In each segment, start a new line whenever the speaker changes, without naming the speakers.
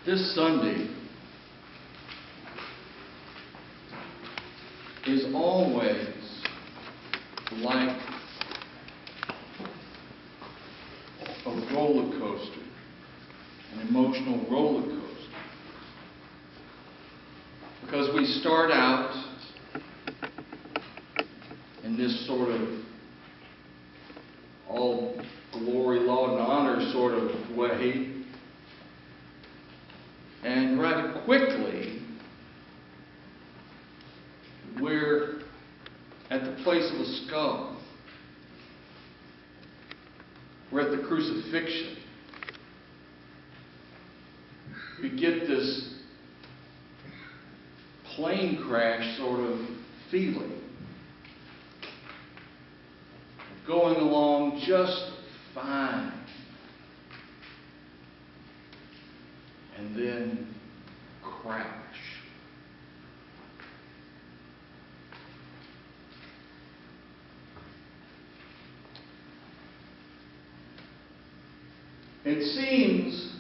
This Sunday is always like a roller coaster, an emotional roller coaster. Because we start out in this sort of all glory, laud, and honor sort of way. And rather quickly, we're at the place of a skull. We're at the crucifixion. We get this plane crash sort of feeling. Going along just fine. And then crash. It seems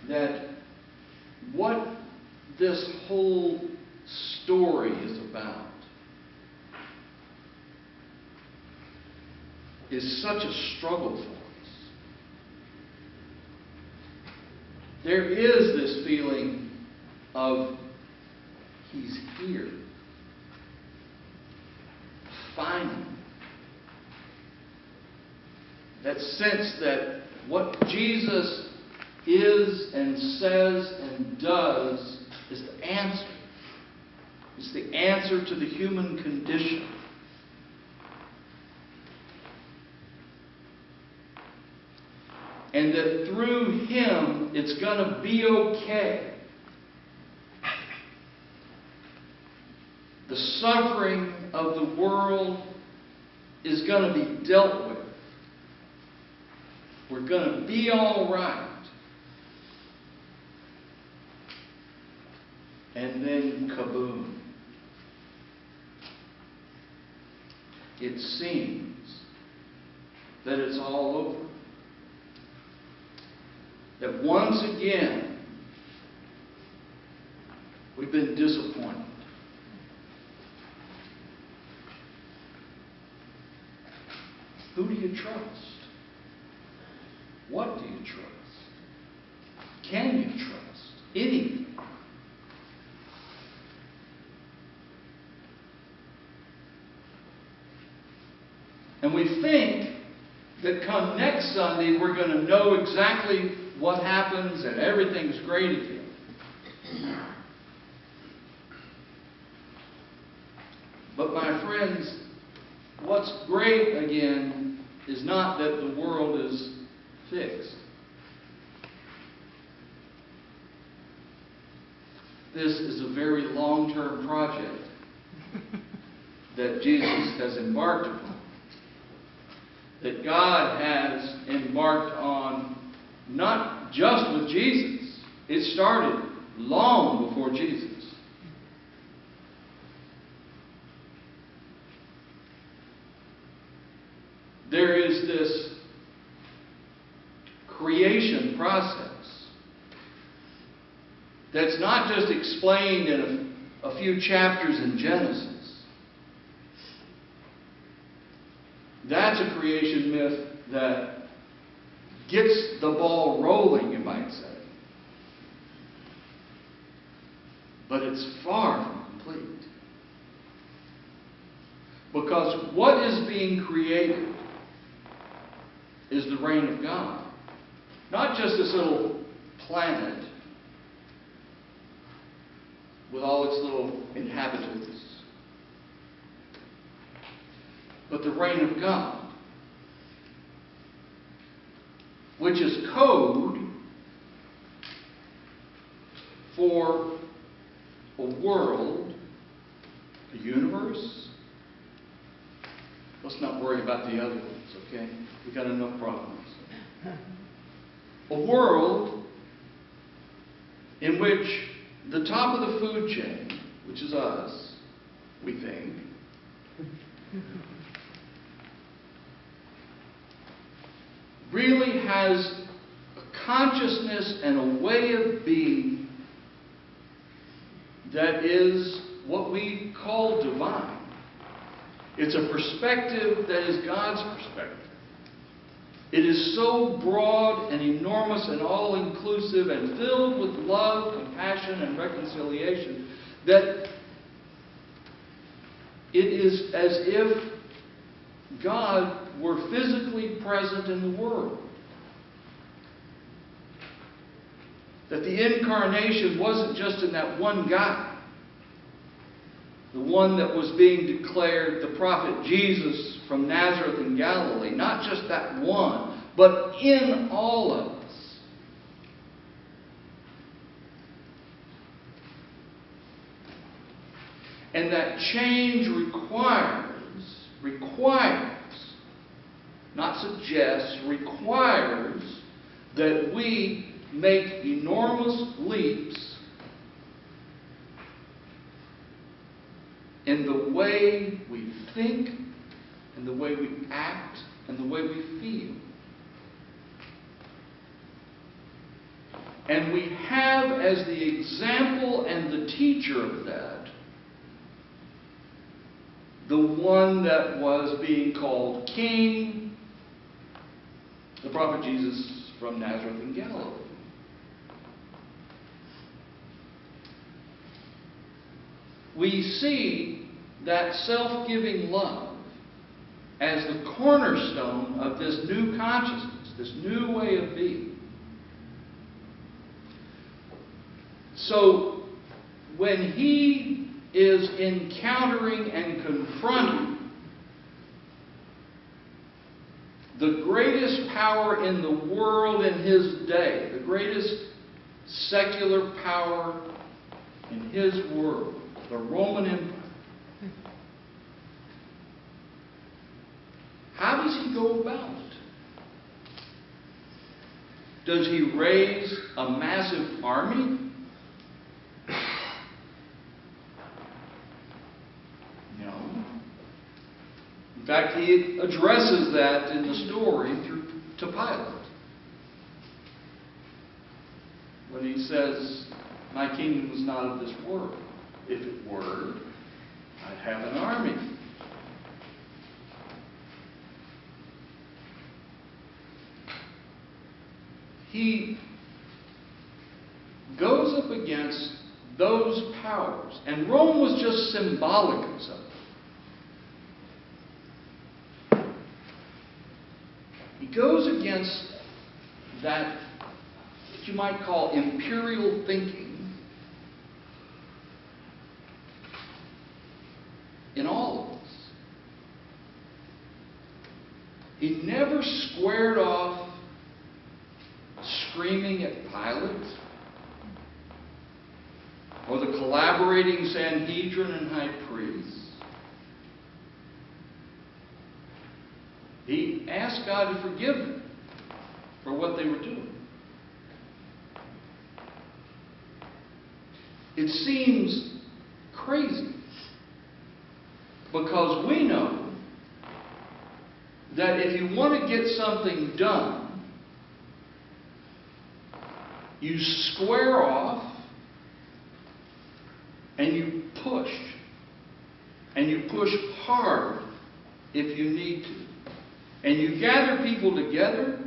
that what this whole story is about is such a struggle for us. There is this feeling of He's here. Finally. That sense that what Jesus is and says and does is the answer. It's the answer to the human condition. And that through Him, it's going to be okay. The suffering of the world is going to be dealt with. We're going to be all right. And then kaboom. It seems that it's all over. That once again, we've been disappointed. Who do you trust? What do you trust? Can you trust anything? And we think that come next Sunday we're going to know exactly what happens and everything's great again. But my friends, what's great again is not that the world is fixed. This is a very long-term project that Jesus has embarked upon. That God has embarked on not just with Jesus. It started long before Jesus. There is this creation process that's not just explained in a few chapters in Genesis. That's a creation myth that gets the ball rolling, you might say. But it's far from complete. Because what is being created is the reign of God. Not just this little planet with all its little inhabitants, but the reign of God, which is code for a world, a universe. Let's not worry about the other ones, okay? We've got enough problems. A world in which the top of the food chain, which is us, we think, really has a consciousness and a way of being that is what we call divine. It's a perspective that is God's perspective. It is so broad and enormous and all-inclusive and filled with love, compassion, and reconciliation that it is as if God were physically present in the world. That the incarnation wasn't just in that one guy, the one that was being declared the prophet Jesus from Nazareth in Galilee. Not just that one, but in all of us. And that change requires, not suggests, requires that we make enormous leaps in the way we think, and the way we act, and the way we feel. And we have as the example and the teacher of that the one that was being called King, the prophet Jesus from Nazareth in Galilee. We see that self-giving love as the cornerstone of this new consciousness, this new way of being. So, when he is encountering and confronting the greatest power in the world in his day, the greatest secular power in his world, the Roman Empire, how does he go about it? Does he raise a massive army? In fact, he addresses that in the story to Pilate. When he says, "My kingdom is not of this world. If it were, I'd have an army." He goes up against those powers. And Rome was just symbolic of something. He goes against that, what you might call imperial thinking in all of us. He never squared off screaming at Pilate or the collaborating Sanhedrin and high priests. He asked God to forgive them for what they were doing. It seems crazy because we know that if you want to get something done, you square off and you push. And you push hard if you need to. And you gather people together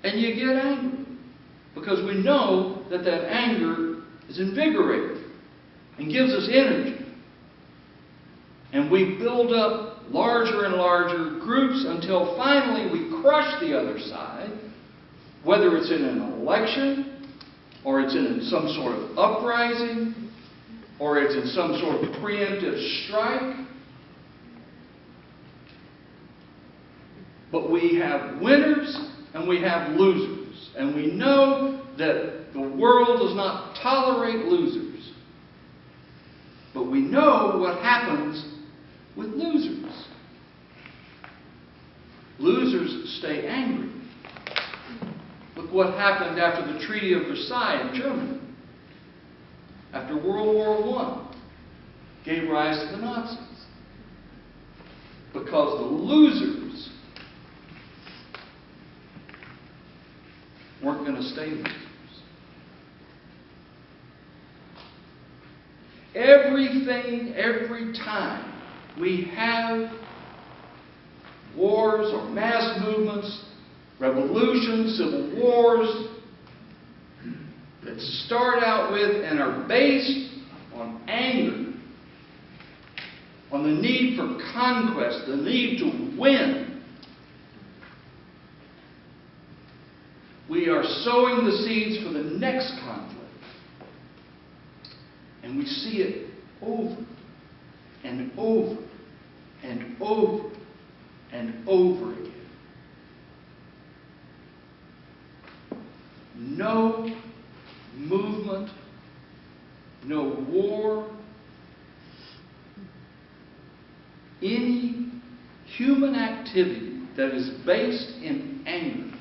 and you get angry. Because we know that that anger is invigorating and gives us energy. And we build up larger and larger groups until finally we crush the other side, whether it's in an election, or it's in some sort of uprising, or it's in some sort of preemptive strike. But we have winners and we have losers. And we know that the world does not tolerate losers. But we know what happens with losers. Losers stay angry. Look what happened after the Treaty of Versailles in Germany. After World War I gave rise to the Nazis. Because the losers to stay losers. Every time we have wars or mass movements, revolutions, civil wars that start out with and are based on anger, on the need for conquest, the need to win, we are sowing the seeds for the next conflict. And we see it over and over and over and over again. No movement, no war, any human activity that is based in anger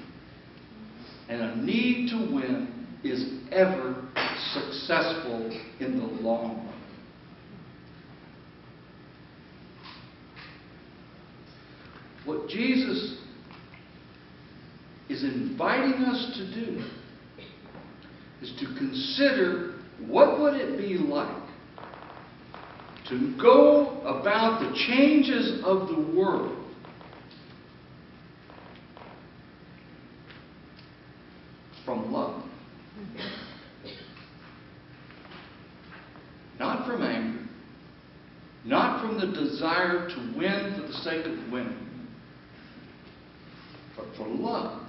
and a need to win is ever successful in the long run. What Jesus is inviting us to do is to consider what would it be like to go about the changes of the world from love. Not from anger, not from the desire to win for the sake of winning, but for love.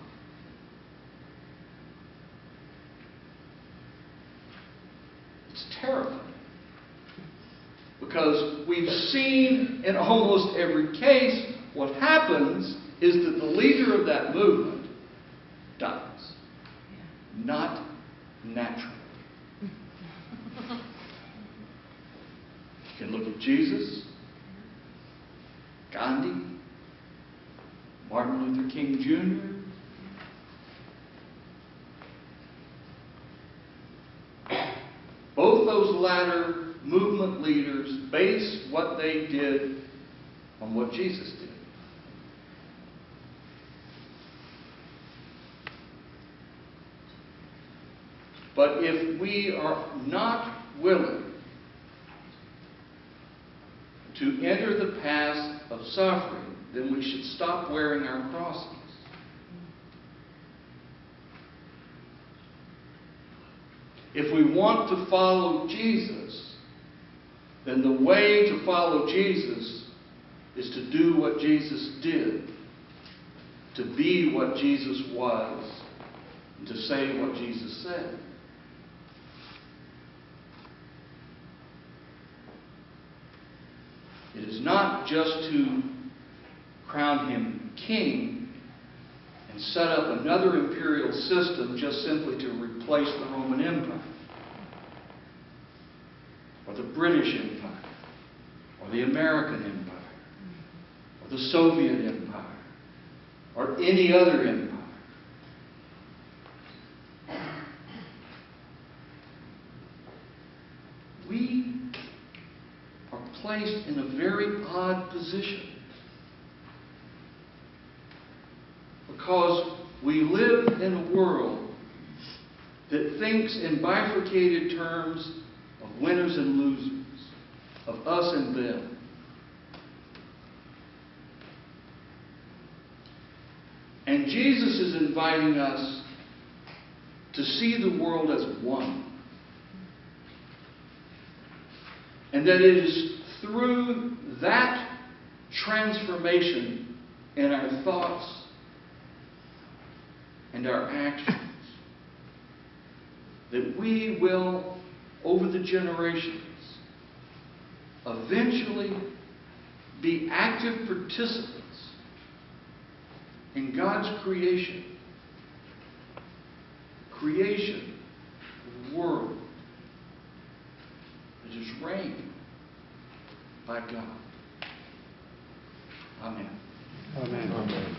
It's terrifying. Because we've seen in almost every case, what happens is that the leader of that movement dies. Not naturally. You can look at Jesus, Gandhi, Martin Luther King Jr., both those latter movement leaders base what they did on what Jesus did. But if we are not willing to enter the path of suffering, then we should stop wearing our crosses. If we want to follow Jesus, then the way to follow Jesus is to do what Jesus did, to be what Jesus was, and to say what Jesus said. It is not just to crown him king and set up another imperial system just simply to replace the Roman Empire, or the British Empire, or the American Empire, or the Soviet Empire, or any other empire. We are placed in a very odd position because we live in a world that thinks in bifurcated terms of winners and losers, of us and them. And Jesus is inviting us to see the world as one. And that it is through that transformation in our thoughts and our actions that we will, over the generations, eventually be active participants in God's creation. Creation of the world that is reigned by God. Amen.
Amen. Amen.